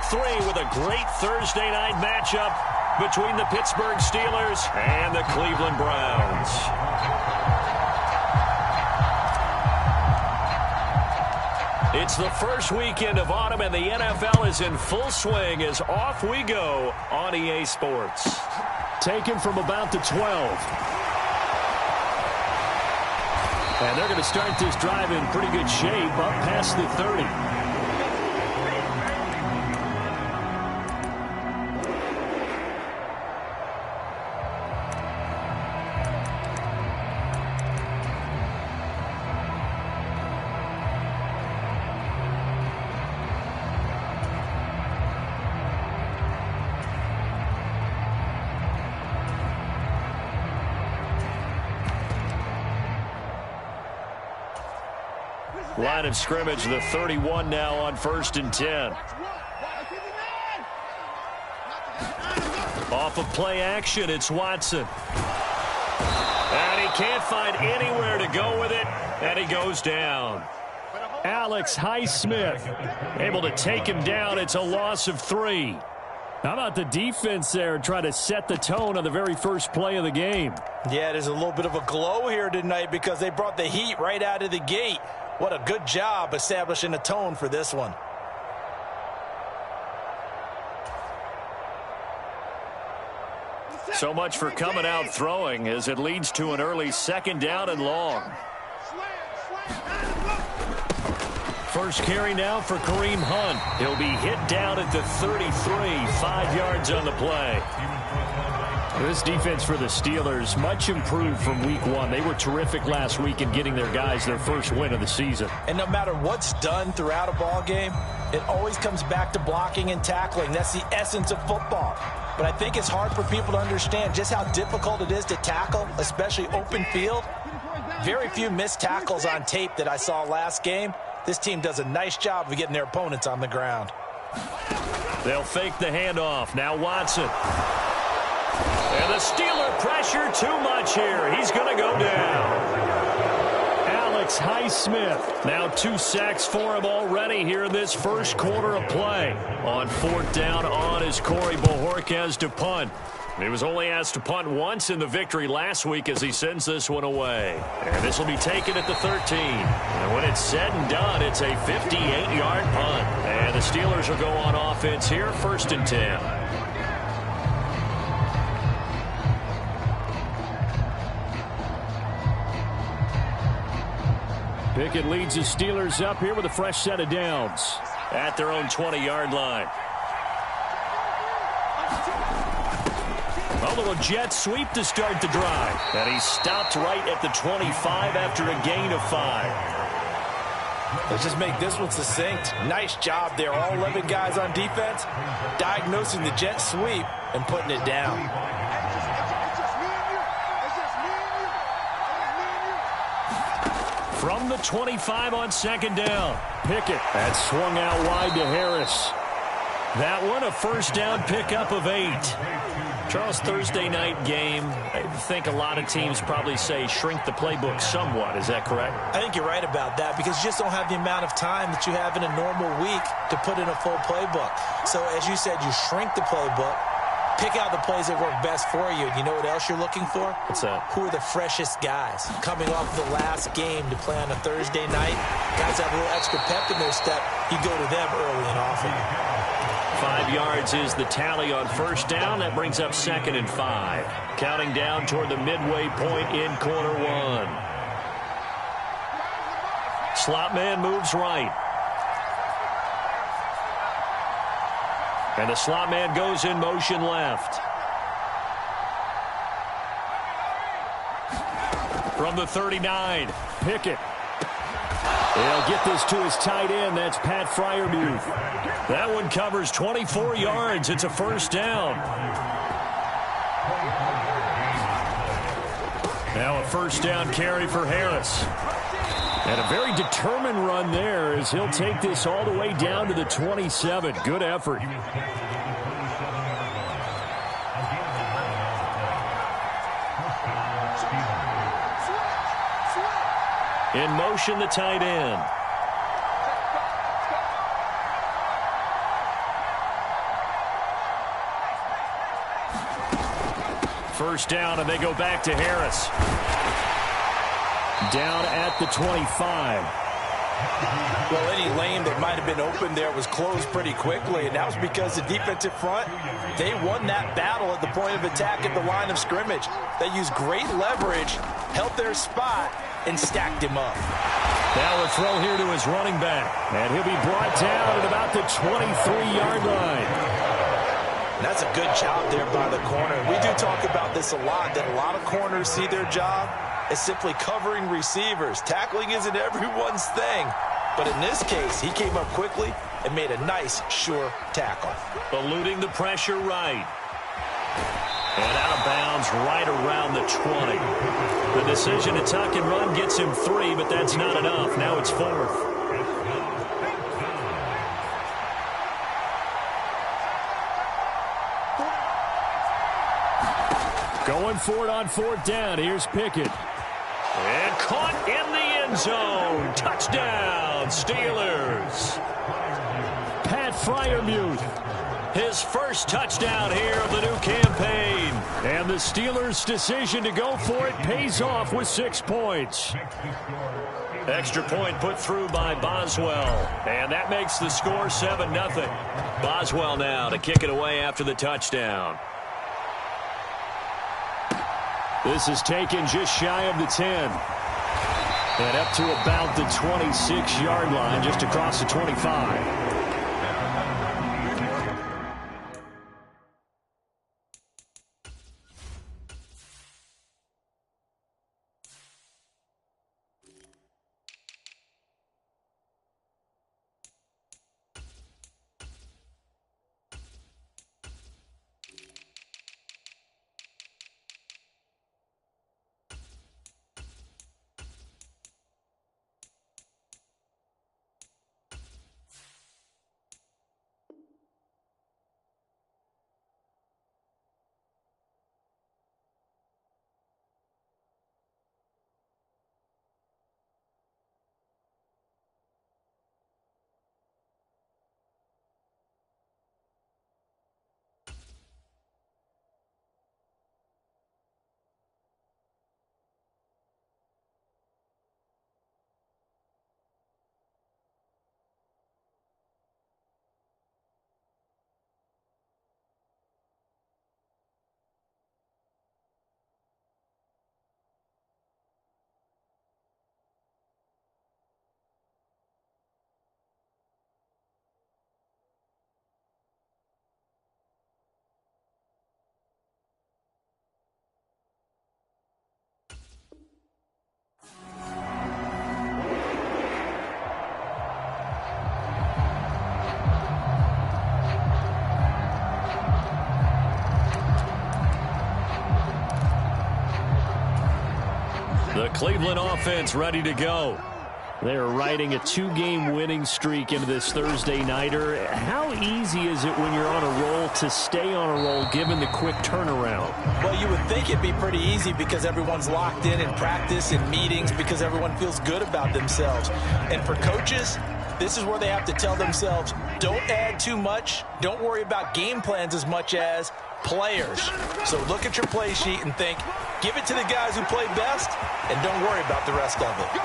3 with a great Thursday night matchup between the Pittsburgh Steelers and the Cleveland Browns. It's the first weekend of autumn, and the NFL is in full swing as off we go on EA Sports. Taken from about the 12. And they're going to start this drive in pretty good shape up past the 30. Line of scrimmage, the 31 now on 1st and 10. Off of play action, it's Watson. And he can't find anywhere to go with it, and he goes down. Alex Highsmith Able to take him down. It's a loss of 3. How about the defense there trying to set the tone on the very first play of the game? Yeah, there's a little bit of a glow here tonight because they brought the heat right out of the gate. What a good job establishing a tone for this one. So much for coming out throwing as it leads to an early 2nd down and long. First carry now for Kareem Hunt. He'll be hit down at the 33, 5 yards on the play. This defense for the Steelers, much improved from week 1. They were terrific last week in getting their guys their first win of the season. And no matter what's done throughout a ball game, it always comes back to blocking and tackling. That's the essence of football. But I think it's hard for people to understand just how difficult it is to tackle, especially open field. Very few missed tackles on tape that I saw last game. This team does a nice job of getting their opponents on the ground. They'll fake the handoff. Now Watson. And the Steeler pressure too much here. He's going to go down. Alex Highsmith. Now 2 sacks for him already here in this first quarter of play. On 4th down on is Corey Bojorquez to punt. He was only asked to punt once in the victory last week as he sends this one away. And this will be taken at the 13. And when it's said and done, it's a 58-yard punt. And the Steelers will go on offense here, 1st and 10. Pickett leads the Steelers up here with a fresh set of downs. At their own 20-yard line. A little jet sweep to start the drive. And he stopped right at the 25 after a gain of 5. Let's just make this one succinct. Nice job there. All 11 guys on defense diagnosing the jet sweep and putting it down. From the 25 on 2nd down. Pickett. That swung out wide to Harris. That one a 1st down pickup of 8. Charles, Thursday night game, I think a lot of teams probably say shrink the playbook somewhat. Is that correct? I think you're right about that because you just don't have the amount of time that you have in a normal week to put in a full playbook. So as you said, you shrink the playbook, pick out the plays that work best for you. And you know what else you're looking for? What's that? Who are the freshest guys coming off the last game to play on a Thursday night? Guys have a little extra pep in their step. You go to them early and often. 5 yards is the tally on 1st down. That brings up 2nd and 5. Counting down toward the midway point in quarter 1. Slot man moves right. And the slot man goes in motion left. From the 39, Pickett. They'll get this to his tight end. That's Pat Freiermuth. That one covers 24 yards. It's a 1st down. Now a 1st down carry for Harris. And a very determined run there as he'll take this all the way down to the 27. Good effort. In motion, the tight end. first down, and they go back to Harris. Down at the 25. Well, any lane that might have been open there was closed pretty quickly, and that was because the defensive front, they won that battle at the point of attack at the line of scrimmage. They used great leverage, held their spot, and stacked him up. Now a throw here to his running back, and he'll be brought down at about the 23-yard line. That's a good job there by the corner. We do talk about this a lot, that a lot of corners see their job as simply covering receivers. Tackling isn't everyone's thing. But in this case, he came up quickly and made a nice, sure tackle. Eluding the pressure right. And out of bounds right around the 20. The decision to tuck and run gets him 3, but that's not enough. Now it's 4th. Going for it on 4th down. Here's Pickett. And caught in the end zone. Touchdown, Steelers. Pat Freiermuth. His first touchdown here of the new campaign. And the Steelers' decision to go for it pays off with 6 points. Extra point put through by Boswell. And that makes the score 7-0. Boswell now to kick it away after the touchdown. This is taken just shy of the 10. And up to about the 26-yard line, just across the 25. The Cleveland offense ready to go. They're riding a 2-game winning streak into this Thursday nighter. How easy is it when you're on a roll to stay on a roll given the quick turnaround? Well, you would think it'd be pretty easy because everyone's locked in practice and meetings because everyone feels good about themselves. And for coaches, this is where they have to tell themselves, don't add too much. Don't worry about game plans as much as players. So look at your play sheet and think, give it to the guys who play best and don't worry about the rest of it.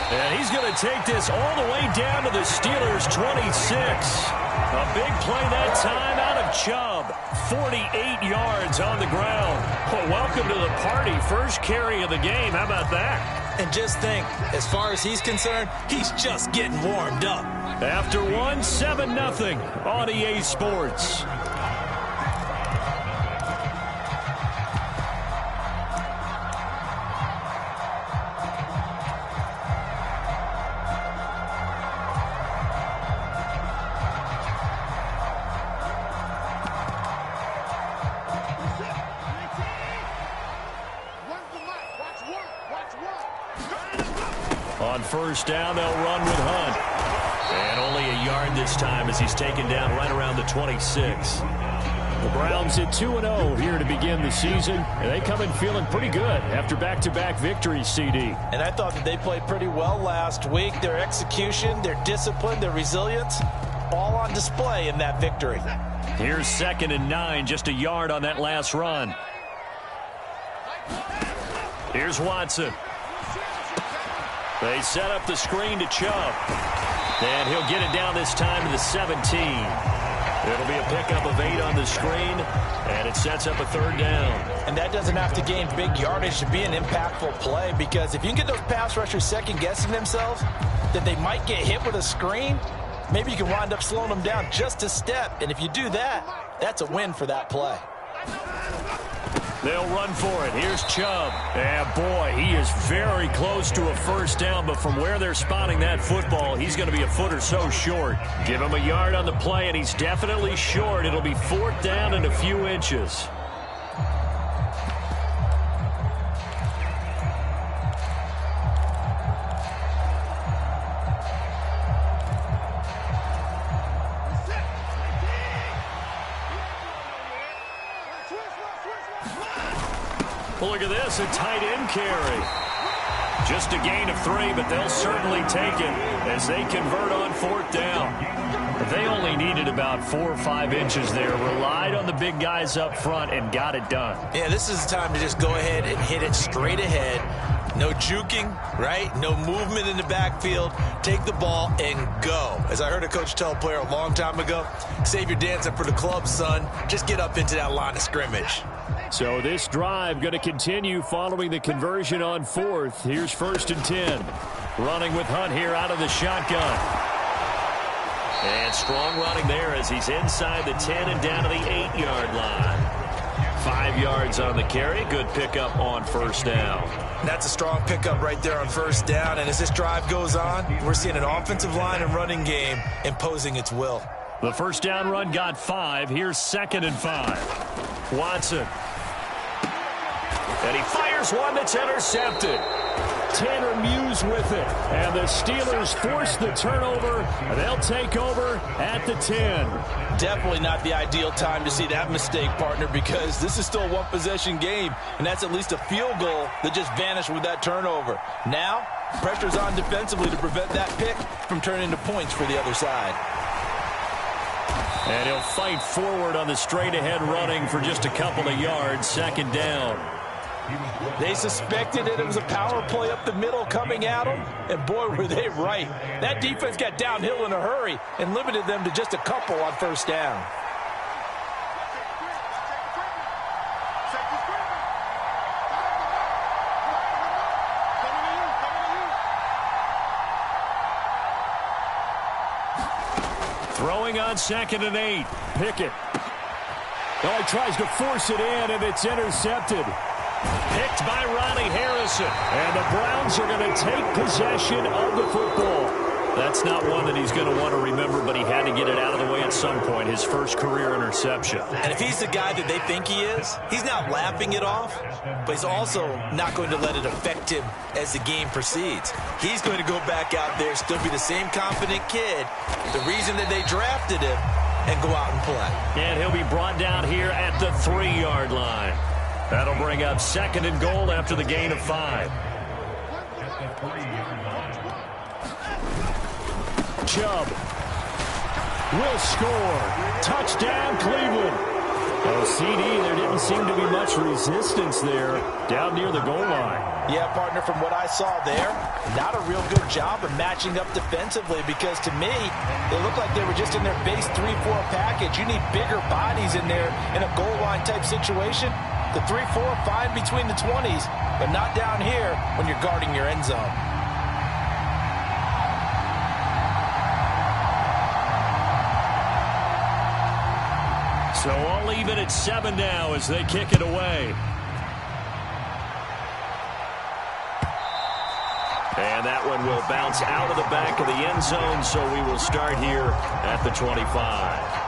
And he's going to take this all the way down to the Steelers' 26. A big play that time out of Chubb. 48 yards on the ground. Well, welcome to the party. First carry of the game. How about that? And just think, as far as he's concerned, he's just getting warmed up. After one, 7-0 on EA Sports. On first down, they'll run with Hunt. And only a yard this time as he's taken down right around the 26. The Browns at 2-0 here to begin the season. And they come in feeling pretty good after back-to-back victories, CD. And I thought that they played pretty well last week. Their execution, their discipline, their resilience, all on display in that victory. Here's 2nd and 9, just a yard on that last run. Here's Watson. They set up the screen to Chubb. And he'll get it down this time to the 17. It'll be a pickup of 8 on the screen, and it sets up a 3rd down. And that doesn't have to gain big yardage to be an impactful play, because if you can get those pass rushers second-guessing themselves that they might get hit with a screen, maybe you can wind up slowing them down just a step. And if you do that, that's a win for that play. They'll run for it. Here's Chubb. And, boy, he is very close to a 1st down, but from where they're spotting that football, he's going to be a foot or so short. Give him a yard on the play, and he's definitely short. It'll be 4th down and a few inches. Look at this, a tight end carry. Just a gain of 3, but they'll certainly take it as they convert on 4th down. But they only needed about 4 or 5 inches there, relied on the big guys up front, and got it done. Yeah, this is the time to just go ahead and hit it straight ahead. No juking, right? No movement in the backfield. Take the ball and go. As I heard a coach tell a player a long time ago, save your dancing for the club, son. Just get up into that line of scrimmage. So this drive going to continue following the conversion on 4th. Here's 1st and 10. Running with Hunt here out of the shotgun. And strong running there as he's inside the 10 and down to the 8-yard line. 5 yards on the carry. Good pickup on 1st down. That's a strong pickup right there on 1st down. And as this drive goes on, we're seeing an offensive line and running game imposing its will. The 1st down run got 5. Here's 2nd and 5. Watson. And he fires one that's intercepted. Tanner Muse with it. And the Steelers force the turnover. And they'll take over at the 10. Definitely not the ideal time to see that mistake, partner, because this is still a one-possession game, and that's at least a field goal that just vanished with that turnover. Now, pressure's on defensively to prevent that pick from turning into points for the other side. And he'll fight forward on the straight-ahead running for just a couple of yards. 2nd down. They suspected it was a power play up the middle coming at them, and boy, were they right. That defense got downhill in a hurry and limited them to just a couple on 1st down. Throwing on 2nd and 8. Pickett. Oh, he tries to force it in, and it's intercepted. Picked by Ronnie Harrison. And the Browns are going to take possession of the football. That's not one that he's going to want to remember, but he had to get it out of the way at some point. His first career interception. And if he's the guy that they think he is, he's not laughing it off, but he's also not going to let it affect him as the game proceeds. He's going to go back out there, still be the same confident kid, the reason that they drafted him, and go out and play. And he'll be brought down here at the 3-yard line. That'll bring up 2nd and goal after the gain of 5. Chubb will score. Touchdown, Cleveland. Oh, CD, there didn't seem to be much resistance there down near the goal line. Yeah, partner, from what I saw there, not a real good job of matching up defensively, because to me, they looked like they were just in their base 3-4 package. You need bigger bodies in there in a goal line type situation. The 3-4 fine between the 20s, but not down here when you're guarding your end zone. So all even at 7 now as they kick it away. And that one will bounce out of the back of the end zone, so we will start here at the 25.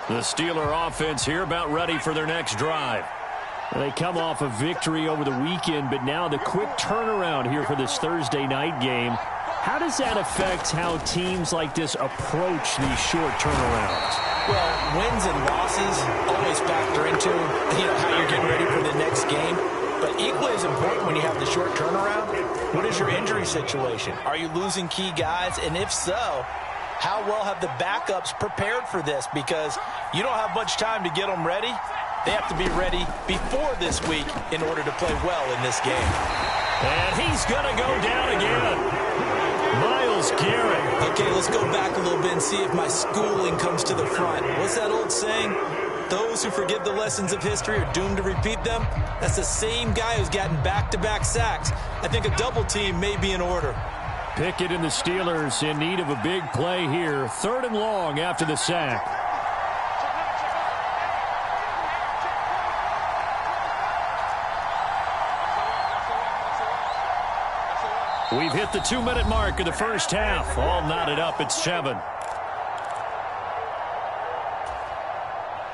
The Steeler offense here about ready for their next drive. They come off a victory over the weekend, but now the quick turnaround here for this Thursday night game. How does that affect how teams like this approach these short turnarounds? Well, wins and losses always factor into how you're getting ready for the next game. But equally as important when you have the short turnaround, what is your injury situation? Are you losing key guys? And if so, how well have the backups prepared for this? Because you don't have much time to get them ready. They have to be ready before this week in order to play well in this game. And he's going to go down again. Myles Garrett. Okay, let's go back a little bit and see if my schooling comes to the front. What's that old saying? Those who forget the lessons of history are doomed to repeat them. That's the same guy who's gotten back-to-back sacks. I think a double team may be in order. Pickett and the Steelers in need of a big play here. 3rd and long after the sack. We've hit the 2-minute mark of the first half. All knotted up at 7.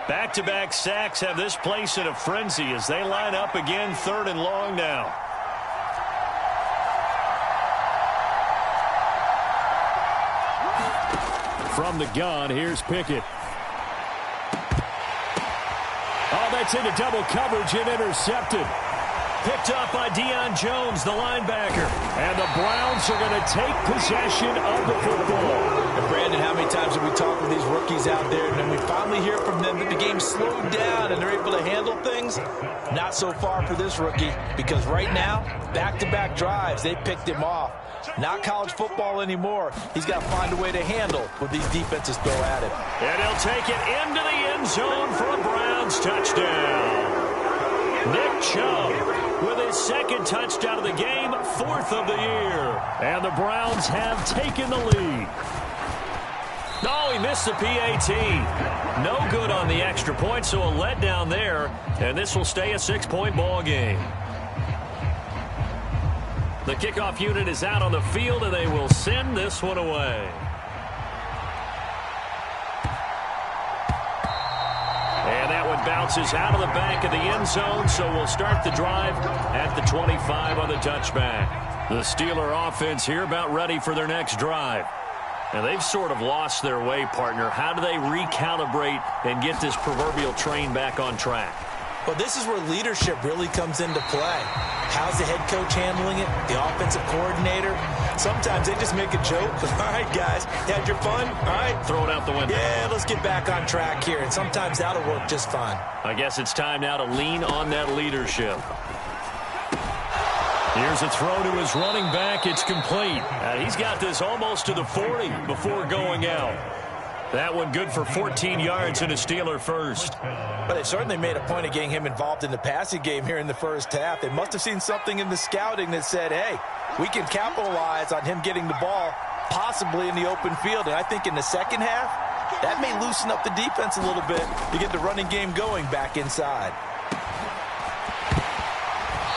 Back-to-back sacks have this place in a frenzy as they line up again 3rd and long now. From the gun, here's Pickett. Oh, that's into double coverage and intercepted. Picked up by Deion Jones, the linebacker. And the Browns are going to take possession of the football. And Brandon, how many times have we talked with these rookies out there, and then we finally hear from them that the game slowed down and they're able to handle things? Not so far for this rookie, because right now, back-to-back drives, they picked him off. Not college football anymore. He's got to find a way to handle what these defenses throw at him. And he'll take it into the end zone for a Browns touchdown. Nick Chubb with his 2nd touchdown of the game, 4th of the year. And the Browns have taken the lead. Oh, he missed the PAT. No good on the extra point, so a letdown there. And this will stay a 6-point ball game. The kickoff unit is out on the field, and they will send this one away. And that one bounces out of the back of the end zone, so we'll start the drive at the 25 on the touchback. The Steeler offense here about ready for their next drive. And they've sort of lost their way, partner. How do they recalibrate and get this proverbial train back on track? Well, this is where leadership really comes into play. How's the head coach handling it? The offensive coordinator? Sometimes they just make a joke. All right, guys, you had your fun? All right. Throw it out the window. Yeah, let's get back on track here. And sometimes that'll work just fine. I guess it's time now to lean on that leadership. Here's a throw to his running back. It's complete. He's got this almost to the 40 before going out. That one good for 14 yards and a Steeler first. But they certainly made a point of getting him involved in the passing game here in the first half. They must have seen something in the scouting that said, hey, we can capitalize on him getting the ball possibly in the open field. And I think in the second half, that may loosen up the defense a little bit to get the running game going back inside.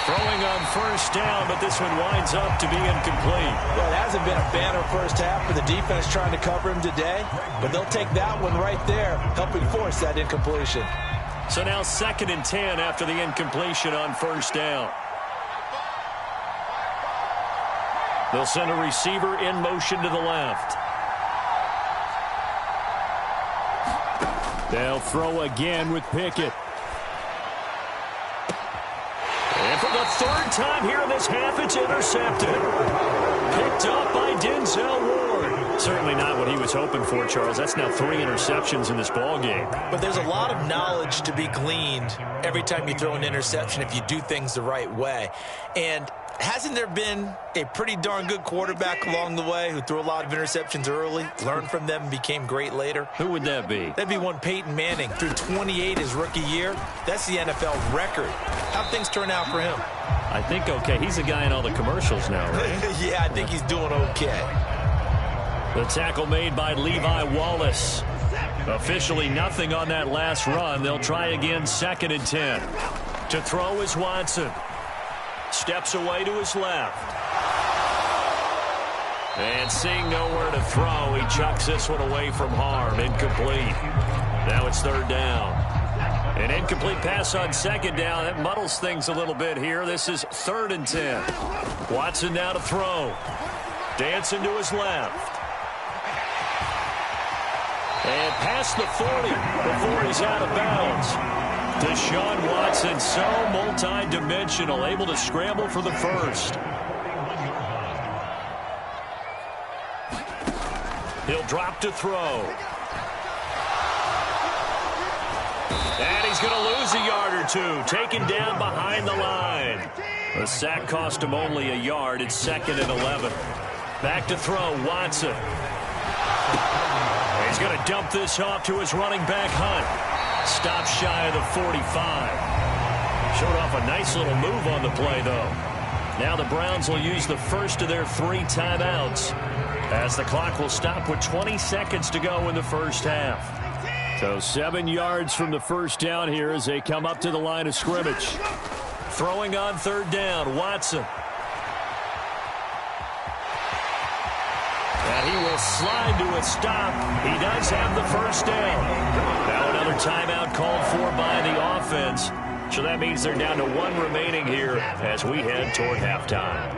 Throwing on first down, but this one winds up to be incomplete. Well, it hasn't been a banner first half for the defense trying to cover him today, but they'll take that one right there, helping force that incompletion. So now 2nd and 10 after the incompletion on first down. They'll send a receiver in motion to the left. They'll throw again with Pickett. And for the 3rd time here in this half, it's intercepted. Picked up by Denzel Ward. Certainly not what he was hoping for, Charles. That's now 3 interceptions in this ball game. But there's a lot of knowledge to be gleaned every time you throw an interception if you do things the right way. And hasn't there been a pretty darn good quarterback along the way who threw a lot of interceptions early, learned from them, and became great later? Who would that be? That'd be one Peyton Manning. Threw 28 his rookie year. That's the NFL record. How'd things turn out for him? I think okay. He's a guy in all the commercials now, right? Yeah, I think he's doing okay. The tackle made by Levi Wallace. Officially nothing on that last run. They'll try again 2nd and 10. To throw is Watson. Steps away to his left. And seeing nowhere to throw, he chucks this one away from harm. Incomplete. Now it's 3rd down. An incomplete pass on 2nd down. That muddles things a little bit here. This is 3rd and 10. Watson now to throw. Dancing to his left. And past the 40 before he's out of bounds. Deshaun Watson, so multi-dimensional, able to scramble for the first. He'll drop to throw. And he's going to lose a yard or two, taken down behind the line. The sack cost him only a yard. It's 2nd and 11. Back to throw, Watson. He's going to dump this off to his running back, Hunt. Stops shy of the 45. Showed off a nice little move on the play, though. Now the Browns will use the first of their 3 timeouts, as the clock will stop with 20 seconds to go in the first half. So 7 yards from the first down here as they come up to the line of scrimmage. Throwing on 3rd down, Watson. And he will slide to a stop. He does have the first down. Now another timeout called for by the offense. So that means they're down to 1 remaining here as we head toward halftime.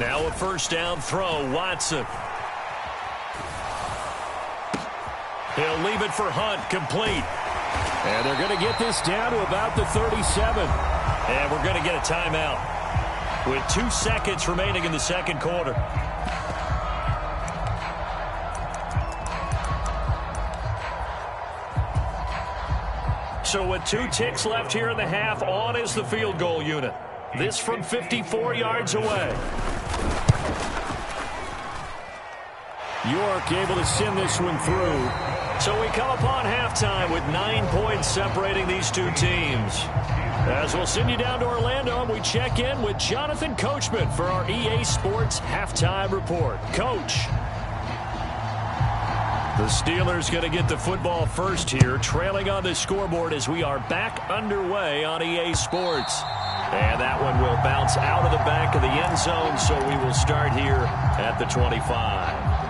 Now a first down throw, Watson. He'll leave it for Hunt, complete. And they're going to get this down to about the 37. And we're going to get a timeout with 2 seconds remaining in the second quarter. So with 2 ticks left here in the half, on is the field goal unit. This from 54 yards away. York able to send this one through. So we come upon halftime with 9 points separating these 2 teams. As we'll send you down to Orlando, and we check in with Jonathan Coachman for our EA Sports Halftime Report. Coach. The Steelers going to get the football first here, trailing on the scoreboard as we are back underway on EA Sports. And that one will bounce out of the back of the end zone, so we will start here at the 25.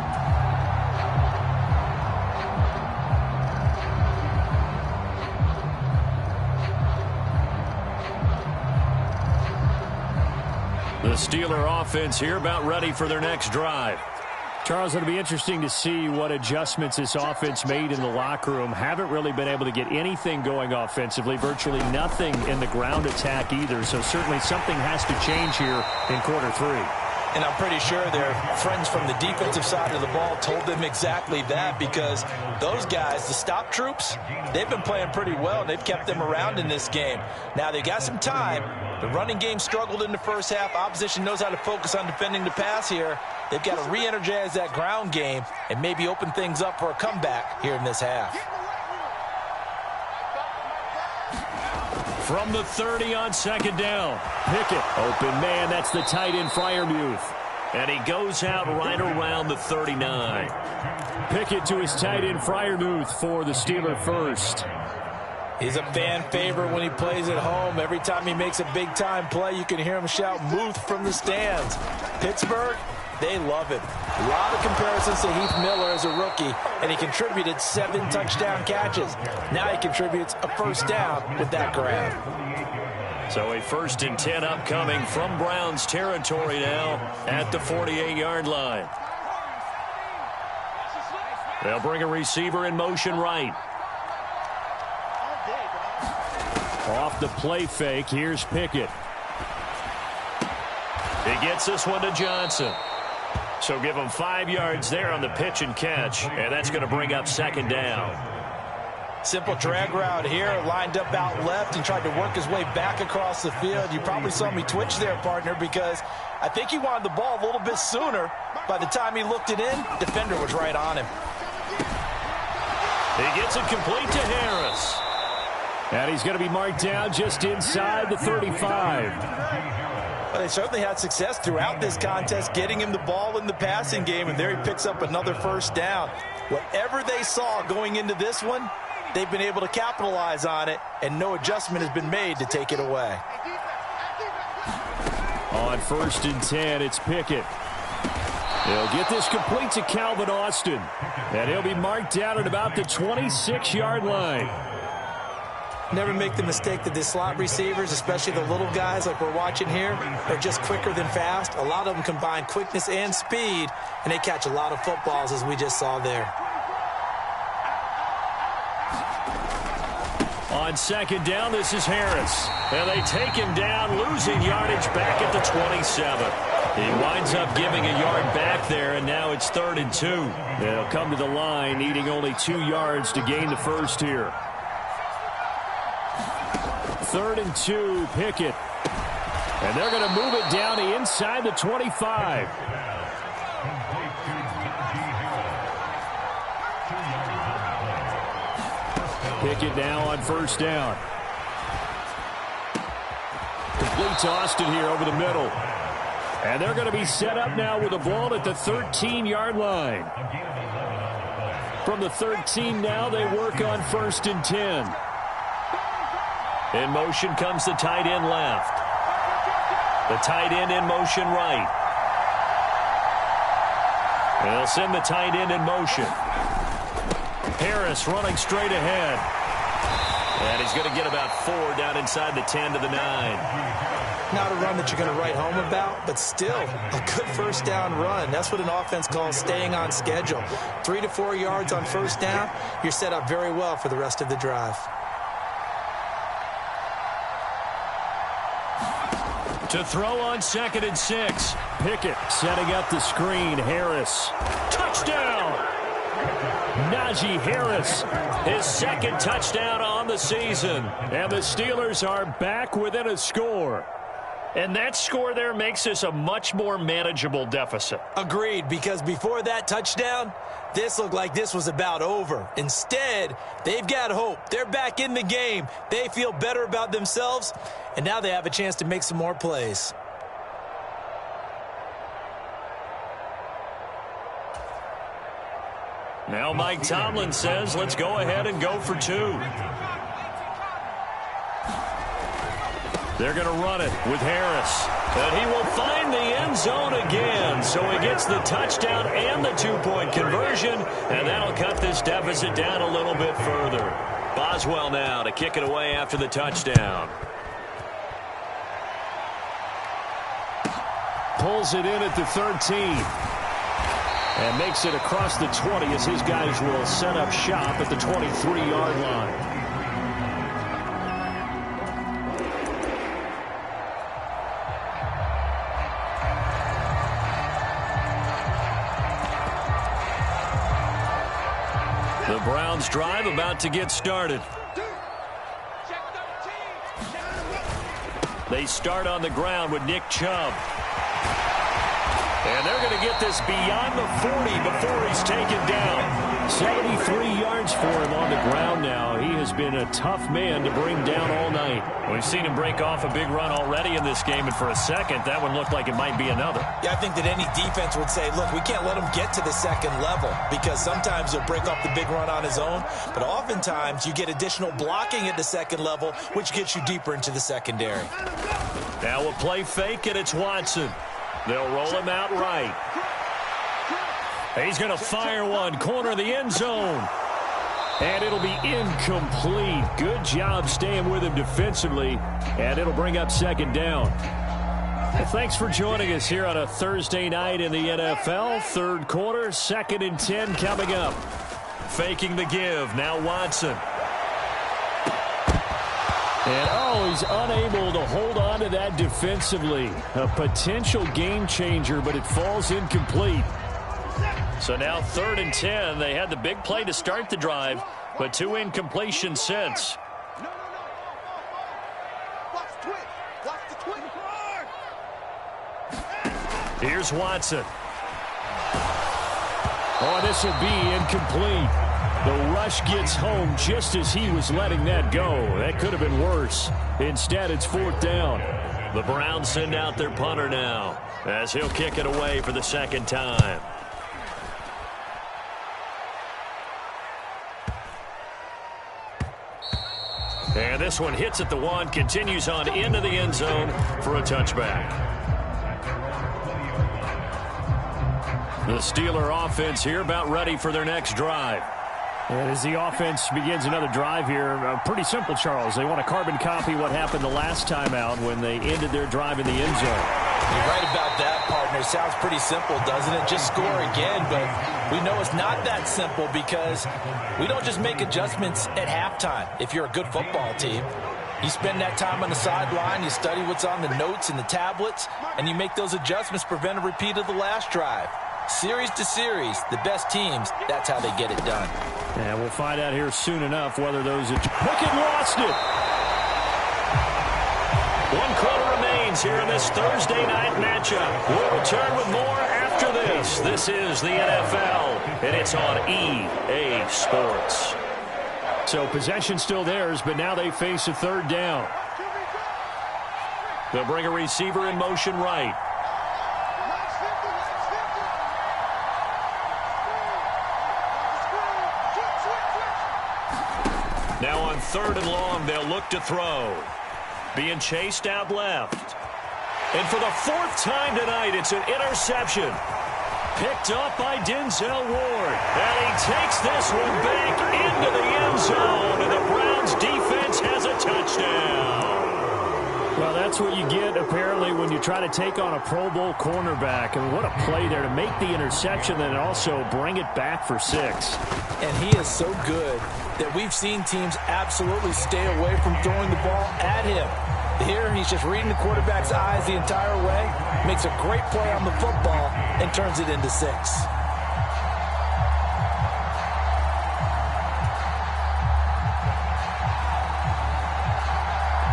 The Steeler offense here about ready for their next drive. Charles, it'll be interesting to see what adjustments this offense made in the locker room. Haven't really been able to get anything going offensively, virtually nothing in the ground attack either. So certainly something has to change here in quarter 3. And I'm pretty sure their friends from the defensive side of the ball told them exactly that, because those guys, the stop troops, they've been playing pretty well. They've kept them around in this game. Now they got some time. The running game struggled in the first half. Opposition knows how to focus on defending the pass here. They've got to re-energize that ground game and maybe open things up for a comeback here in this half. From the 30 on 2nd down. Pickett, open man, that's the tight end Freiermuth. And he goes out right around the 39. Pickett to his tight end Freiermuth for the Steeler first. He's a fan favorite when he plays at home. Every time he makes a big-time play, you can hear him shout, "Muth," from the stands. Pittsburgh, they love him. A lot of comparisons to Heath Miller as a rookie, and he contributed 7 touchdown catches. Now he contributes a first down with that grab. So a 1st and 10 upcoming from Browns territory now at the 48-yard line. They'll bring a receiver in motion right. Off the play fake, here's Pickett. He gets this one to Johnson. So give him 5 yards there on the pitch and catch, and that's going to bring up 2nd down. Simple drag route here, lined up out left and tried to work his way back across the field. You probably saw me twitch there, partner, because I think he wanted the ball a little bit sooner. By the time he looked it in, defender was right on him. He gets it complete to Harris. And he's going to be marked down just inside the 35. Well, they certainly had success throughout this contest getting him the ball in the passing game, and there he picks up another first down. Whatever they saw going into this one, they've been able to capitalize on it, and no adjustment has been made to take it away. On 1st and 10, it's Pickett. He'll get this complete to Calvin Austin, and he'll be marked down at about the 26-yard line. Never make the mistake that the slot receivers, especially the little guys like we're watching here, are just quicker than fast. A lot of them combine quickness and speed, and they catch a lot of footballs, as we just saw there. On second down, this is Harris. And they take him down, losing yardage back at the 27. He winds up giving a yard back there, and now it's 3rd and 2. They'll come to the line, needing only 2 yards to gain the first here. 3rd and 2, Pickett. And they're going to move it down to inside the 25. Pickett now on first down. Complete to Austin here over the middle. And they're going to be set up now with the ball at the 13-yard line. From the 13 now, they work on 1st and 10. In motion comes the tight end left. The tight end in motion right. And they'll send the tight end in motion. Harris running straight ahead. And he's going to get about 4 down inside the 10 to the 9. Not a run that you're going to write home about, but still a good first down run. That's what an offense calls staying on schedule. 3 to 4 yards on first down, you're set up very well for the rest of the drive. To throw on 2nd and 6. Pickett setting up the screen. Harris. Touchdown! Najee Harris. His 2nd touchdown on the season. And the Steelers are back within a score. And that score there makes this a much more manageable deficit. Agreed, because before that touchdown, this looked like this was about over. Instead, they've got hope. They're back in the game. They feel better about themselves, and now they have a chance to make some more plays. Now Mike Tomlin says, let's go ahead and go for 2. They're going to run it with Harris. And he will find the end zone again. So he gets the touchdown and the 2-point conversion. And that'll cut this deficit down a little bit further. Boswell now to kick it away after the touchdown. Pulls it in at the 13. And makes it across the 20 as his guys will set up shop at the 23-yard line. The Browns drive about to get started. They start on the ground with Nick Chubb. And they're going to get this beyond the 40 before he's taken down. 73 yards for him on the ground now. He has been a tough man to bring down all night. We've seen him break off a big run already in this game, and for a second, that one looked like it might be another. Yeah, I think that any defense would say, look, we can't let him get to the second level, because sometimes he'll break off the big run on his own, but oftentimes you get additional blocking at the second level, which gets you deeper into the secondary. Now a play fake, and it's Watson. They'll roll him out right. He's going to fire one, corner of the end zone. And it'll be incomplete. Good job staying with him defensively. And it'll bring up 2nd down. Well, thanks for joining us here on a Thursday night in the NFL. 3rd quarter, 2nd and 10 coming up. Faking the give. Now Watson. And, he's unable to hold on to that defensively. A potential game changer, but it falls incomplete. So now 3rd and 10. They had the big play to start the drive, but 2 incompletions since. Here's Watson. Oh, this will be incomplete. The rush gets home just as he was letting that go. That could have been worse. Instead, it's 4th down. The Browns send out their punter now as he'll kick it away for the 2nd time. And this one hits at the 1, continues on into the end zone for a touchback. The Steeler offense here about ready for their next drive. And as the offense begins another drive here, pretty simple, Charles. They want to carbon copy what happened the last time out when they ended their drive in the end zone. You're right about that, partner. Sounds pretty simple, doesn't it? Just score again, but we know it's not that simple because we don't just make adjustments at halftime if you're a good football team. You spend that time on the sideline, you study what's on the notes and the tablets, and you make those adjustments to prevent a repeat of the last drive. Series to series, the best teams, that's how they get it done. And we'll find out here soon enough whether those... Pickett lost it! 1 quarter remains here in this Thursday night matchup. We'll return with more after this. This is the NFL, and it's on EA Sports. So possession still theirs, but now they face a third down. They'll bring a receiver in motion right. Now on 3rd and long, they'll look to throw. Being chased out left. And for the 4th time tonight, it's an interception. Picked up by Denzel Ward. And he takes this one back into the end zone. And the Browns defense has a touchdown. Well, that's what you get, apparently, when you try to take on a Pro Bowl cornerback. And what a play there to make the interception and also bring it back for 6. And he is so good that we've seen teams absolutely stay away from throwing the ball at him. Here, he's just reading the quarterback's eyes the entire way, makes a great play on the football, and turns it into 6.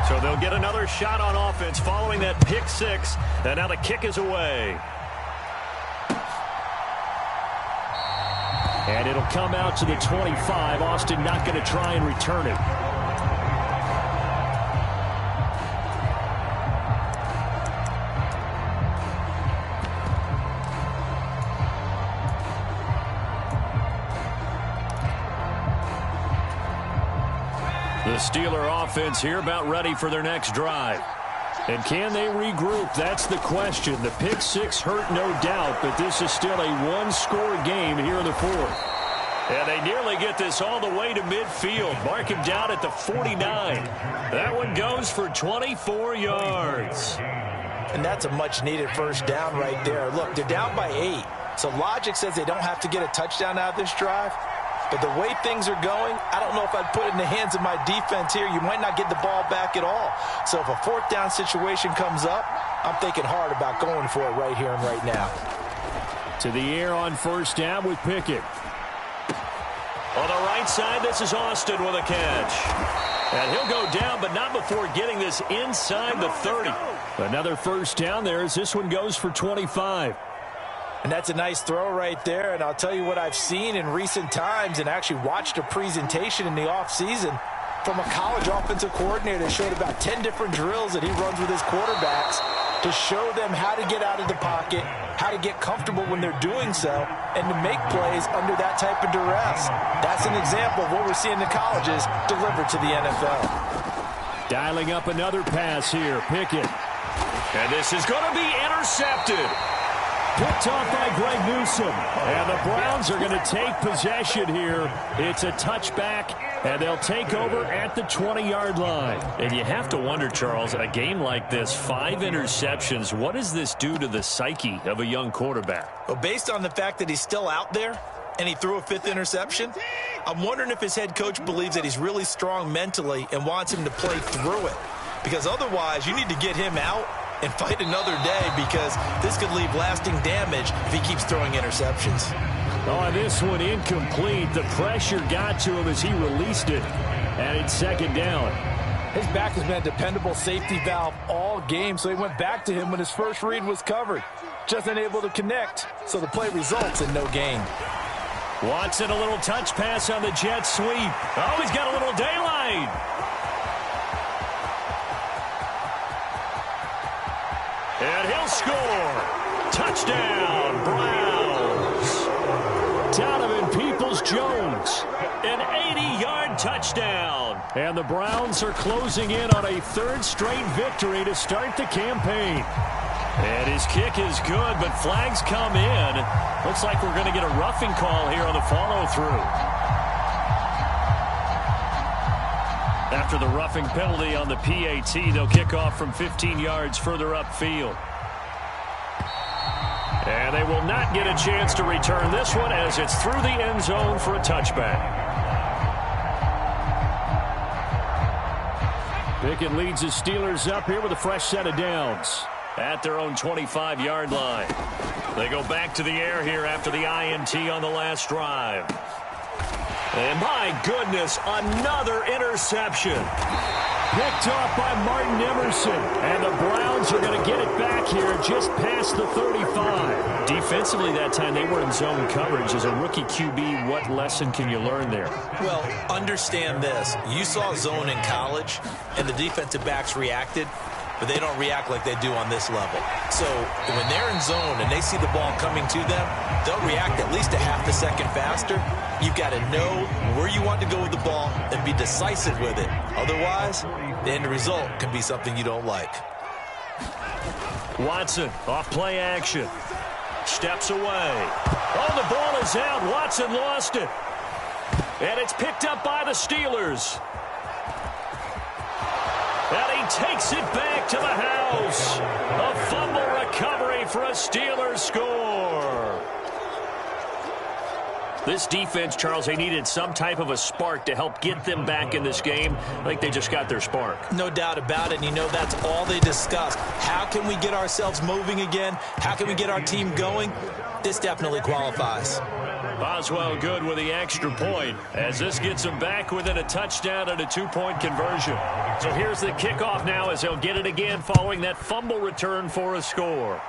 So they'll get another shot on offense following that pick 6, and now the kick is away. And it'll come out to the 25. Austin not going to try and return it. The Steeler offense here about ready for their next drive. And can they regroup? That's the question. The pick 6 hurt, no doubt, but this is still a one-score game here in the 4th. And they nearly get this all the way to midfield. Mark him down at the 49. That one goes for 24 yards. And that's a much-needed first down right there. Look, they're down by 8. So logic says they don't have to get a touchdown out of this drive. But the way things are going, I don't know if I'd put it in the hands of my defense here. You might not get the ball back at all. So if a 4th down situation comes up, I'm thinking hard about going for it right here and right now. To the air on 1st down with Pickett. On the right side, this is Austin with a catch. And he'll go down, but not before getting this inside the 30. Another 1st down there as this one goes for 25. And that's a nice throw right there. And I'll tell you what I've seen in recent times and actually watched a presentation in the offseason from a college offensive coordinator that showed about 10 different drills that he runs with his quarterbacks to show them how to get out of the pocket, how to get comfortable when they're doing so, and to make plays under that type of duress. That's an example of what we're seeing in colleges delivered to the NFL. Dialing up another pass here, Pickett. And this is going to be intercepted. Picked off by Greg Newsome. And the Browns are going to take possession here. It's a touchback, and they'll take over at the 20-yard line. And you have to wonder, Charles, a game like this, 5 interceptions, what does this do to the psyche of a young quarterback? Well, based on the fact that he's still out there and he threw a 5th interception, I'm wondering if his head coach believes that he's really strong mentally and wants him to play through it. Because otherwise, you need to get him out and fight another day, because this could leave lasting damage if he keeps throwing interceptions. Oh, this one incomplete. The pressure got to him as he released it. And it's 2nd down. His back has been a dependable safety valve all game, so he went back to him when his first read was covered. Just unable to connect, so the play results in no gain. Watson, a little touch pass on the jet sweep. Oh, he's got a little daylight. And he'll score. Touchdown, Browns. Donovan Peoples-Jones. An 80-yard touchdown. And the Browns are closing in on a 3rd straight victory to start the campaign. And his kick is good, but flags come in. Looks like we're going to get a roughing call here on the follow-through. After the roughing penalty on the PAT, they'll kick off from 15 yards further upfield. And they will not get a chance to return this one as it's through the end zone for a touchback. Pickett leads the Steelers up here with a fresh set of downs at their own 25-yard line. They go back to the air here after the INT on the last drive. And my goodness, another interception. Picked off by Martin Emerson. And the Browns are going to get it back here just past the 35. Defensively that time, they were in zone coverage. As a rookie QB, what lesson can you learn there? Well, understand this. You saw zone in college, and the defensive backs reacted, but they don't react like they do on this level. So when they're in zone and they see the ball coming to them, they'll react at least a half a second faster. You've got to know where you want to go with the ball and be decisive with it. Otherwise, the end result can be something you don't like. Watson off play action. Steps away. Oh, the ball is out. Watson lost it. And it's picked up by the Steelers. And he takes it back to the house. A fumble recovery for a Steelers score. This defense, Charles, they needed some type of a spark to help get them back in this game. I think they just got their spark. No doubt about it. And you know that's all they discussed. How can we get ourselves moving again? How can we get our team going? This definitely qualifies. Boswell good with the extra point as this gets them back within a touchdown and a two-point conversion. So here's the kickoff now as they'll get it again following that fumble return for a score.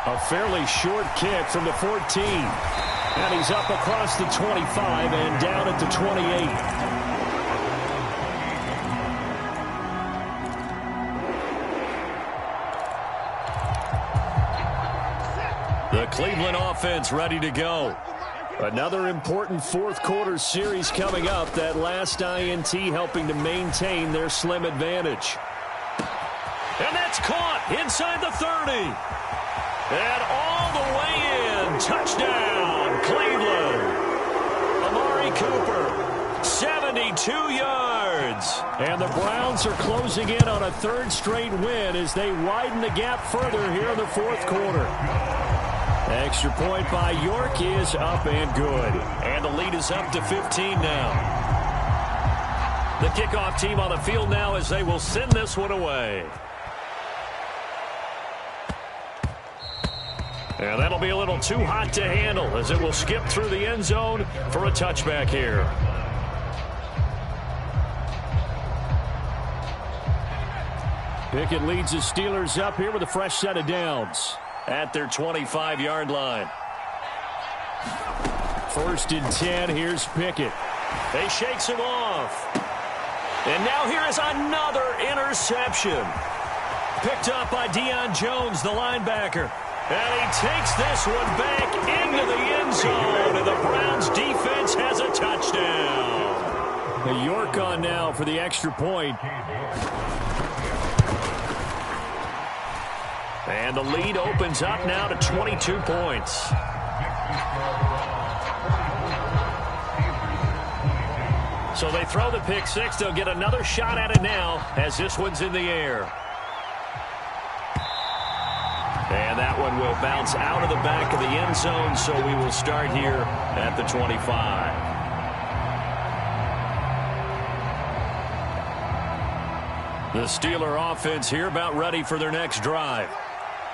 A fairly short kick from the 14. And he's up across the 25 and down at the 28. The Cleveland offense ready to go. Another important fourth quarter series coming up. That last INT helping to maintain their slim advantage. And that's caught inside the 30. And all the way in. Touchdown, Cleveland. Amari Cooper, 72 yards. And the Browns are closing in on a third straight win as they widen the gap further here in the fourth quarter. Extra point by York is up and good. And the lead is up to 15 now. The kickoff team on the field now as they will send this one away. And that'll be a little too hot to handle as it will skip through the end zone for a touchback here. Pickett leads the Steelers up here with a fresh set of downs at their 25-yard line. 1st and 10. Here's Pickett. They shakes him off. And now here is another interception. Picked up by Deion Jones, the linebacker. And he takes this one back into the end zone. And the Browns defense has a touchdown. The York on now for the extra point. And the lead opens up now to 22 points. So they throw the pick six. They'll get another shot at it now as this one's in the air. And that one will bounce out of the back of the end zone, so we will start here at the 25. The Steeler offense here about ready for their next drive.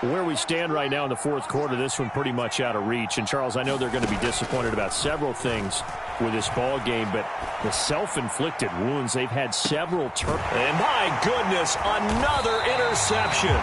Where we stand right now in the fourth quarter, this one pretty much out of reach. And, Charles, I know they're going to be disappointed about several things with this ball game, but the self-inflicted wounds, they've had several turnovers. And, my goodness, another interception.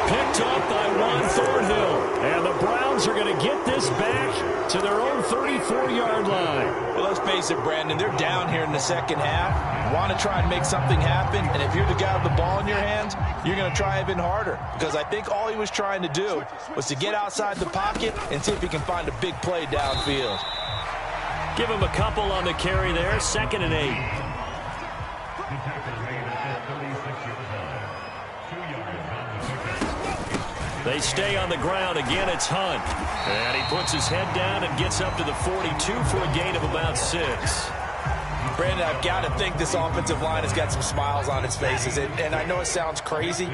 Picked up by Juan Thornhill. And the Browns are going to get this back to their own 34-yard line. Well, let's face it, Brandon. They're down here in the second half. Want to try and make something happen. And if you're the guy with the ball in your hands, you're going to try even harder. Because I think all he was trying to do was to get outside the pocket and see if he can find a big play downfield. Give him a couple on the carry there. 2nd and 8. They stay on the ground. Again, it's Hunt. And he puts his head down and gets up to the 42 for a gain of about 6. Brandon, I've got to think this offensive line has got some smiles on its faces. And I know it sounds crazy,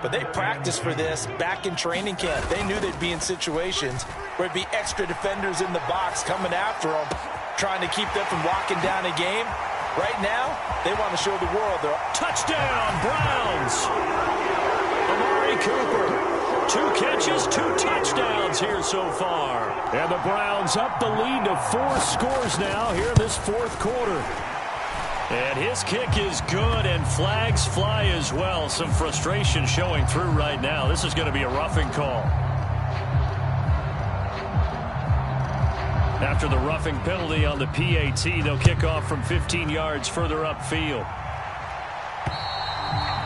but they practiced for this back in training camp. They knew they'd be in situations where it'd be extra defenders in the box coming after them, trying to keep them from locking down a game. Right now, they want to show the world they're... Touchdown, Browns! Amari Cooper. 2 catches, 2 touchdowns here so far. And the Browns up the lead to 4 scores now here in this fourth quarter. And his kick is good, and flags fly as well. Some frustration showing through right now. This is going to be a roughing call. After the roughing penalty on the PAT, they'll kick off from 15 yards further upfield.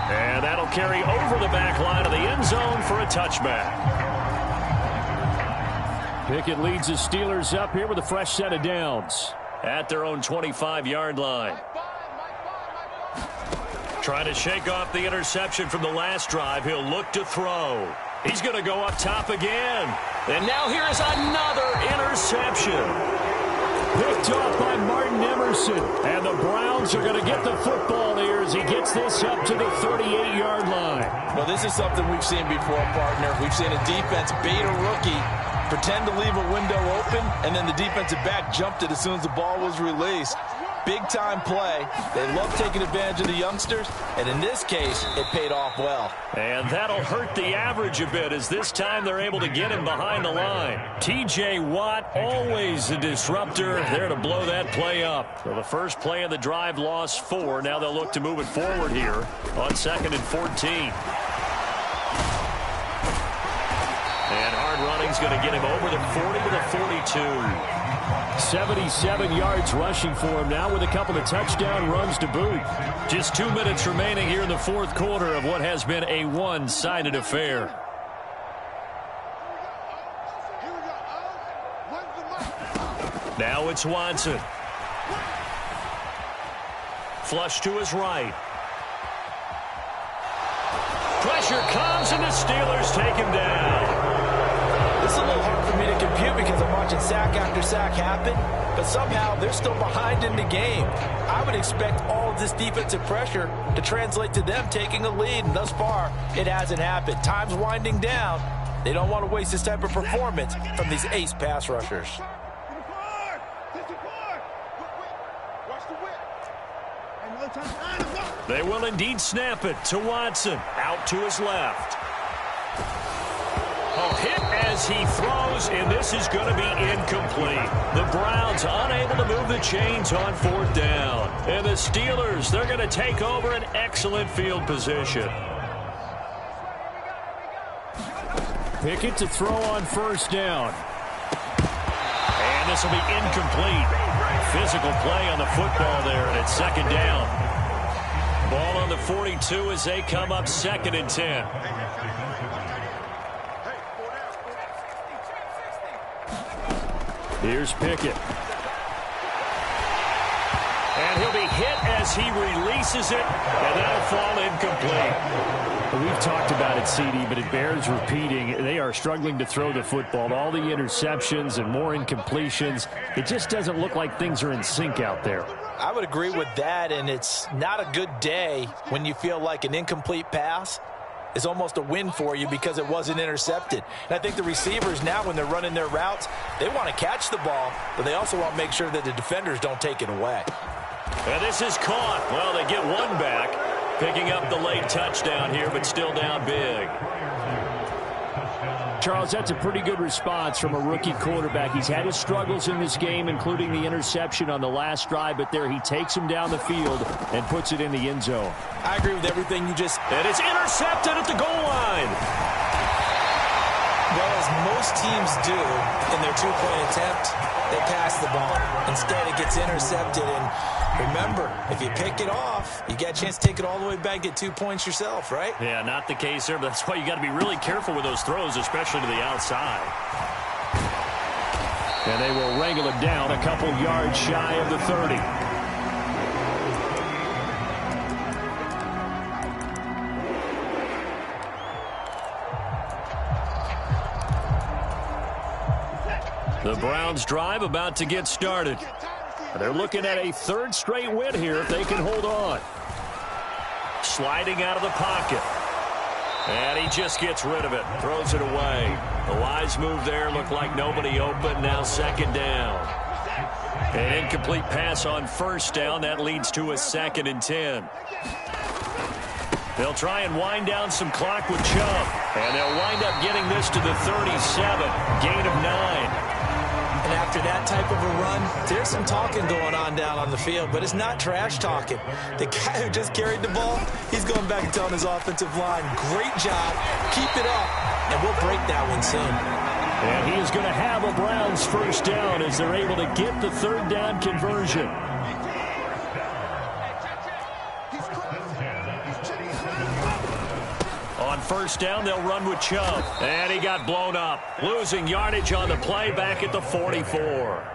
And that'll carry over the back line of the end zone for a touchback. Pickett leads the Steelers up here with a fresh set of downs. At their own 25-yard line. Trying to shake off the interception from the last drive. He'll look to throw. He's going to go up top again. And now here is another interception. Picked off by Martin Emerson. And the Browns are going to get the football here as he gets this up to the 38-yard line. Well, this is something we've seen before, partner. We've seen a defense bait a rookie, pretend to leave a window open, and then the defensive back jumped it as soon as the ball was released. Big-time play. They love taking advantage of the youngsters, and in this case, it paid off well. And that'll hurt the average a bit as this time they're able to get him behind the line. T.J. Watt, always a disruptor, there to blow that play up. So the first play of the drive lost 4. Now they'll look to move it forward here on 2nd and 14. And hard running's going to get him over the 40 to the 42. 77 yards rushing for him now with a couple of touchdown runs to boot. Just 2 minutes remaining here in the fourth quarter of what has been a one-sided affair. Now it's Watson. Flush to his right. Pressure comes, and the Steelers take him down. This is a little hard for me to compute because I'm watching sack after sack happen, but somehow they're still behind in the game. I would expect all of this defensive pressure to translate to them taking a lead, and thus far, it hasn't happened. Time's winding down. They don't want to waste this type of performance from these ace pass rushers. They will indeed snap it to Watson. Out to his left. Oh, hit as he throws, and this is going to be incomplete. The Browns unable to move the chains on 4th down. And the Steelers, they're going to take over an excellent field position. Pickett to throw on 1st down. And this will be incomplete. Physical play on the football there, and it's 2nd down. Ball on the 42 as they come up 2nd and 10. Here's Pickett. And he'll be hit as he releases it, and that'll fall incomplete. We've talked about it, CD, but it bears repeating. They are struggling to throw the football. All the interceptions and more incompletions. It just doesn't look like things are in sync out there. I would agree with that, and it's not a good day when you feel like an incomplete pass is almost a win for you because it wasn't intercepted. And I think the receivers now, when they're running their routes, they want to catch the ball, but they also want to make sure that the defenders don't take it away. And this is caught. Well, they get one back, picking up the late touchdown here, but still down big. Charles, that's a pretty good response from a rookie quarterback. He's had his struggles in this game, including the interception on the last drive, but there he takes him down the field and puts it in the end zone. I agree with everything you just... And it's intercepted at the goal line. Well, as most teams do in their two-point attempt, they pass the ball. Instead, it gets intercepted, and remember, if you pick it off, you get a chance to take it all the way back, get 2 points yourself, right? Yeah, not the case there, but that's why you got to be really careful with those throws, especially to the outside. And they will wrangle it down a couple yards shy of the 30. The Browns drive about to get started. They're looking at a third straight win here if they can hold on. Sliding out of the pocket. And he just gets rid of it. Throws it away. The wise move there. Looked like nobody open. Now second down. An incomplete pass on first down. That leads to a 2nd and 10. They'll try and wind down some clock with Chubb. And they'll wind up getting this to the 37. Gain of 9. And after that type of a run, there's some talking going on down on the field, but it's not trash talking. The guy who just carried the ball, he's going back and telling his offensive line, great job, keep it up, and we'll break that one soon. And he is going to have a Browns first down as they're able to get the third down conversion. On first down, they'll run with Chubb. And he got blown up. Losing yardage on the play back at the 44.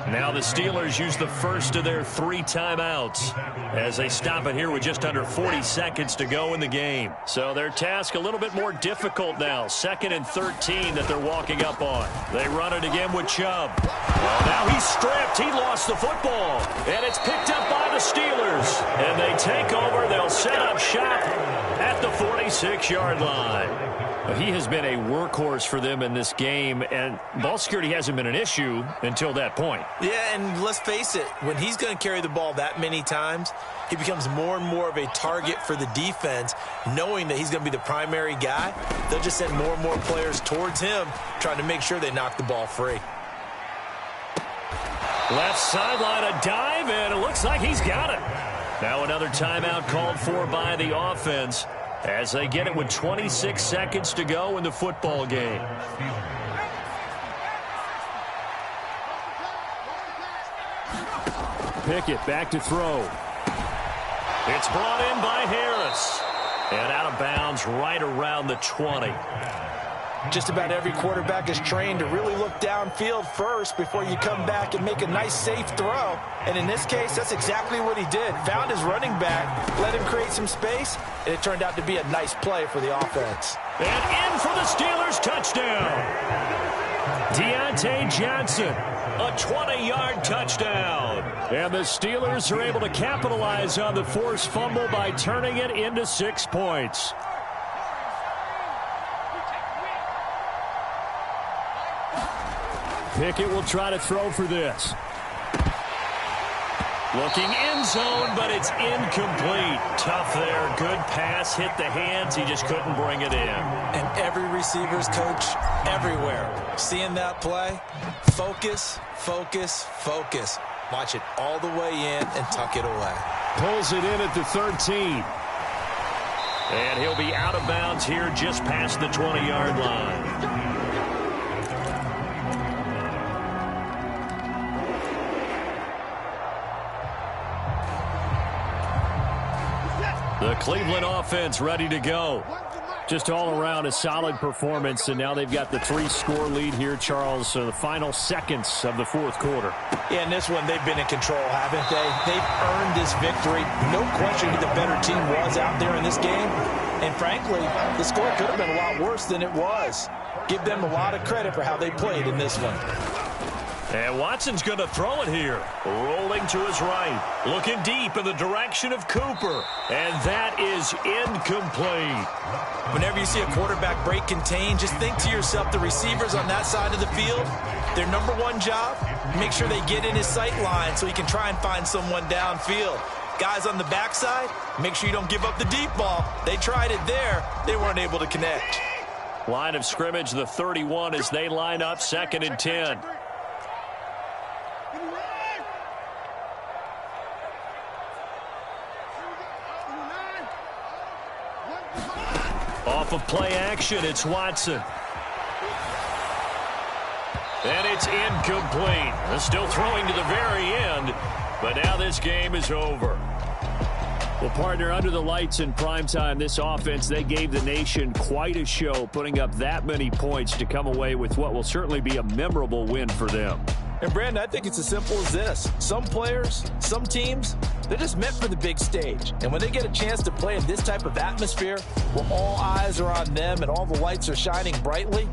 Now the Steelers use the first of their 3 timeouts as they stop it here with just under 40 seconds to go in the game. So their task a little bit more difficult now. 2nd and 13 that they're walking up on. They run it again with Chubb. Well, now he's stripped. He lost the football. And it's picked up by the Steelers. And they take over. They'll set up shop at the 46-yard line. He has been a workhorse for them in this game, and ball security hasn't been an issue until that point. Yeah, and let's face it, when he's going to carry the ball that many times, he becomes more and more of a target for the defense, knowing that he's going to be the primary guy. They'll just send more and more players towards him, trying to make sure they knock the ball free. Left sideline, a dive, and it looks like he's got it. Now another timeout called for by the offense as they get it with 26 seconds to go in the football game. Pickett back to throw. It's brought in by Harris. And out of bounds right around the 20. Just about every quarterback is trained to really look downfield first before you come back and make a nice, safe throw. And in this case, that's exactly what he did. Found his running back, let him create some space, and it turned out to be a nice play for the offense. And in for the Steelers, touchdown. Deontay Johnson, a 20-yard touchdown. And the Steelers are able to capitalize on the forced fumble by turning it into 6 points. Pickett will try to throw for this. Looking end zone, but it's incomplete. Tough there. Good pass. Hit the hands. He just couldn't bring it in. And every receiver's coach everywhere, seeing that play, focus, focus, focus. Watch it all the way in and tuck it away. Pulls it in at the 13. And he'll be out of bounds here just past the 20-yard line. The Cleveland offense ready to go. Just all around a solid performance, and now they've got the 3-score lead here, Charles. So the final seconds of the fourth quarter. Yeah, in this one, they've been in control, haven't they? They've earned this victory. No question who the better team was out there in this game. And frankly, the score could have been a lot worse than it was. Give them a lot of credit for how they played in this one. And Watson's going to throw it here. Rolling to his right. Looking deep in the direction of Cooper. And that is incomplete. Whenever you see a quarterback break contain, just think to yourself, the receivers on that side of the field, their number one job, make sure they get in his sight line so he can try and find someone downfield. Guys on the backside, make sure you don't give up the deep ball. They tried it there. They weren't able to connect. Line of scrimmage, the 31 as they line up 2nd and 10. Off of play action, it's Watson. And it's incomplete. They're still throwing to the very end, but now this game is over. Well, partner, under the lights in primetime, this offense, they gave the nation quite a show, putting up that many points to come away with what will certainly be a memorable win for them. And, Brandon, I think it's as simple as this. Some players, some teams, they're just meant for the big stage. And when they get a chance to play in this type of atmosphere where all eyes are on them and all the lights are shining brightly,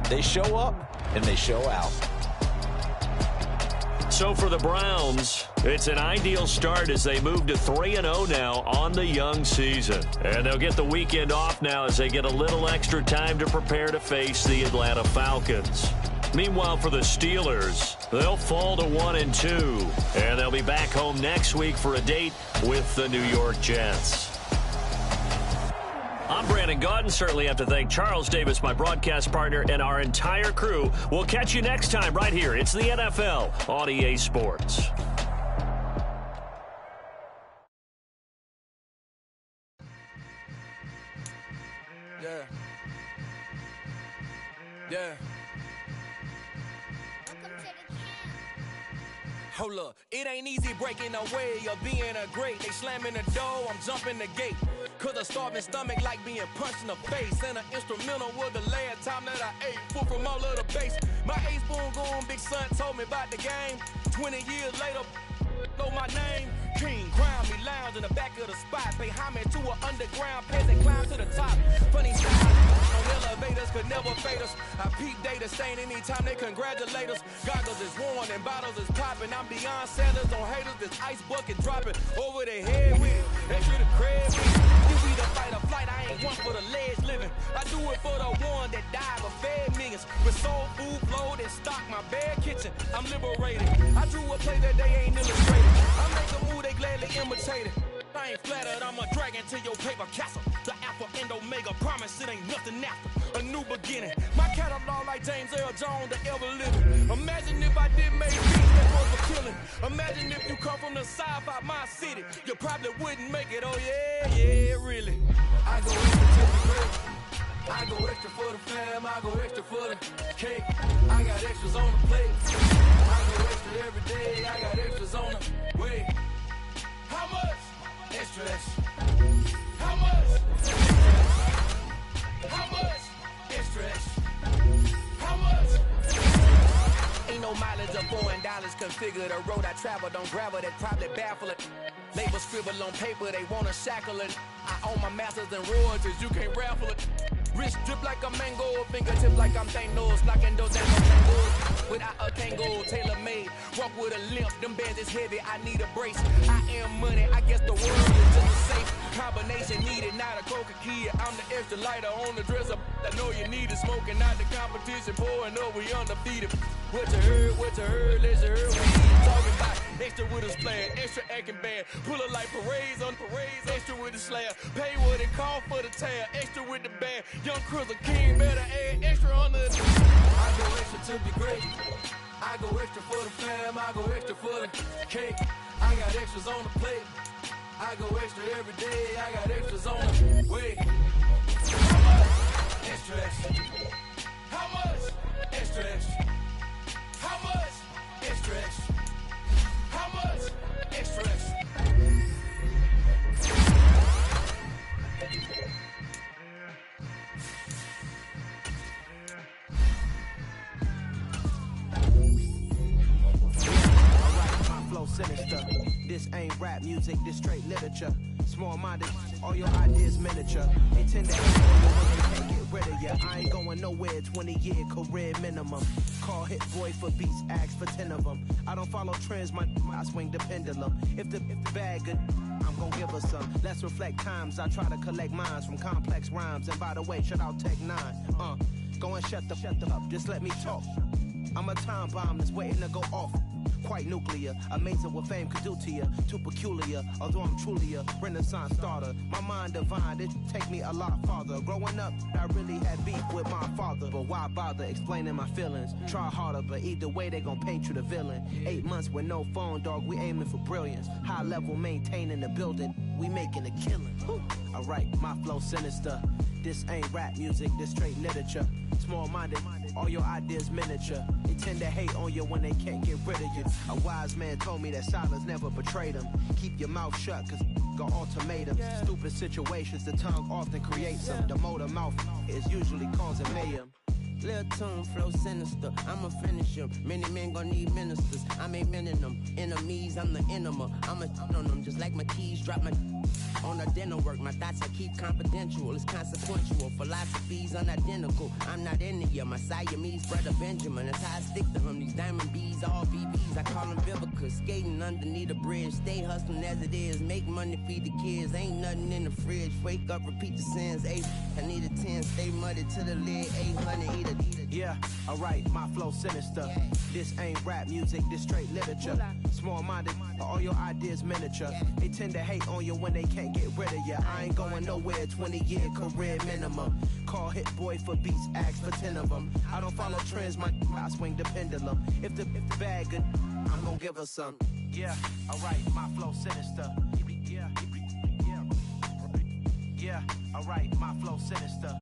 they show up and they show out. So for the Browns, it's an ideal start as they move to 3-0 now on the young season. And they'll get the weekend off now as they get a little extra time to prepare to face the Atlanta Falcons. Meanwhile, for the Steelers, they'll fall to 1-2, and they'll be back home next week for a date with the New York Jets. I'm Brandon Gaudin. Certainly have to thank Charles Davis, my broadcast partner, and our entire crew. We'll catch you next time right here. It's the NFL on EA Sports. Yeah. Hold up, it ain't easy breaking away or being a great. They slamming the door, I'm jumping the gate. Cause a starving stomach like being punched in the face. And an instrumental was the last time that I ate food from all of the base. My ace boom goon, big son told me about the game. 20 years later, know my name. King, crown me, lounge in the back of the spot. Pay homage to an underground peasant, climb to the top. Funny style, on elevators could never fade us. I peep data stain anytime they congratulate us. Goggles is worn and bottles is popping. I'm beyond Sanders on haters, this ice bucket dropping over their head with it. Extra the crib with it. If we the fight or flight, I ain't one for the ledge living. I do it for the one that died but fed millions. With soul food flowed and stocked my bare kitchen. I'm liberated. I drew a play that they ain't illustrated. I make a move they gladly imitated. I ain't flattered, I'm a dragon to your paper castle. The Alpha and Omega, promise it ain't nothing after. A new beginning. My catalog like James Earl Jones, the ever living. Imagine if I did make beats that was for killing. Imagine if you come from the south out my city. You probably wouldn't make it, oh yeah, really. I go extra to the bread. I go extra for the fam, I go extra for the cake. I got extras on the plate. I go extra every day, I got extras on the way. How much? Extra, extra. How much? How much? Extra, extra. How much? Ain't no mileage of $4 configure the road I travel. Don't gravel that probably baffle it. Label scribble on paper, they wanna shackle it. I own my masters and royalties, you can't raffle it. Wrist drip like a mango, fingertip like I'm Thanos, knocking those down no tangos. Without a tango, tailor-made, walk with a limp, them bands is heavy, I need a brace. I am money, I guess the world is just a safe combination needed, not a coca key. I'm the extra lighter on the dresser, I know you need it, smoking out the competition, pouring up, we undefeated. What you heard, let's hear what we talking about. Extra with a splash, extra acting bad, pull it like parades on parades, extra with the slab, pay what it call for the tab, extra with the band. Young Cruz, a king, better add extra on the. I go extra to be great. I go extra for the fam. I go extra for the cake. I got extras on the plate. I go extra every day. I got extras on the way. How much? Extra, extra. How much? Extra, extra. How much? Extra, extra. How much? Extra, extra. Sinister. This ain't rap music, this straight literature. Small-minded, all your ideas miniature. They tend to hate on you when they can't get rid of you. I ain't going nowhere, 20-year career minimum. Call Hit Boy for beats, ask for 10 of them. I don't follow trends, I swing the pendulum. If the bag good, I'm gon' give her some. Let's reflect times, I try to collect minds from complex rhymes. And by the way, shout out Tech 9. Go and shut the up, just let me talk. I'm a time bomb that's waiting to go off. Quite nuclear, amazing what fame could do to you. Too peculiar, although I'm truly a Renaissance starter. My mind divine, it take me a lot farther. Growing up, I really had beef with my father. But why bother explaining my feelings? Try harder, but either way they gon' paint you the villain. 8 months with no phone, dog, we aiming for brilliance. High level maintaining the building, we making a killing. Alright, my flow sinister. This ain't rap music, this straight literature. Small-minded, all your ideas miniature. They tend to hate on you when they can't get rid of you. A wise man told me that silence never betrayed him. Keep your mouth shut, cause got ultimatums. Stupid situations, the tongue often creates them. The motor mouth is usually causing mayhem. Lil' tune, flow sinister. I'ma finish him. Many men gon' need ministers. I ain't mending them. Enemies, I'm the enema. I'ma on them just like my keys. Drop my on the dinner work. My thoughts I keep confidential. It's consequential. Philosophies unidentical. I'm not into you. My Siamese brother Benjamin. That's how I stick to him. These diamond bees, all BBs. I call them Vivica. Skating underneath a bridge. Stay hustling as it is. Make money, feed the kids. Ain't nothing in the fridge. Wake up, repeat the sins. 8, I need a 10. Stay muddy to the lid. 800, eat a. Yeah, alright, my flow sinister. This ain't rap music, this straight literature. Small-minded, all your ideas miniature. They tend to hate on you when they can't get rid of you. I ain't going nowhere, 20-year career minimum. Call Hit Boy for beats, ask for 10 of them. I don't follow trends, I swing the pendulum. If the bag good, I'm gonna give her some. Yeah, alright, my flow sinister. Yeah, alright, my flow sinister.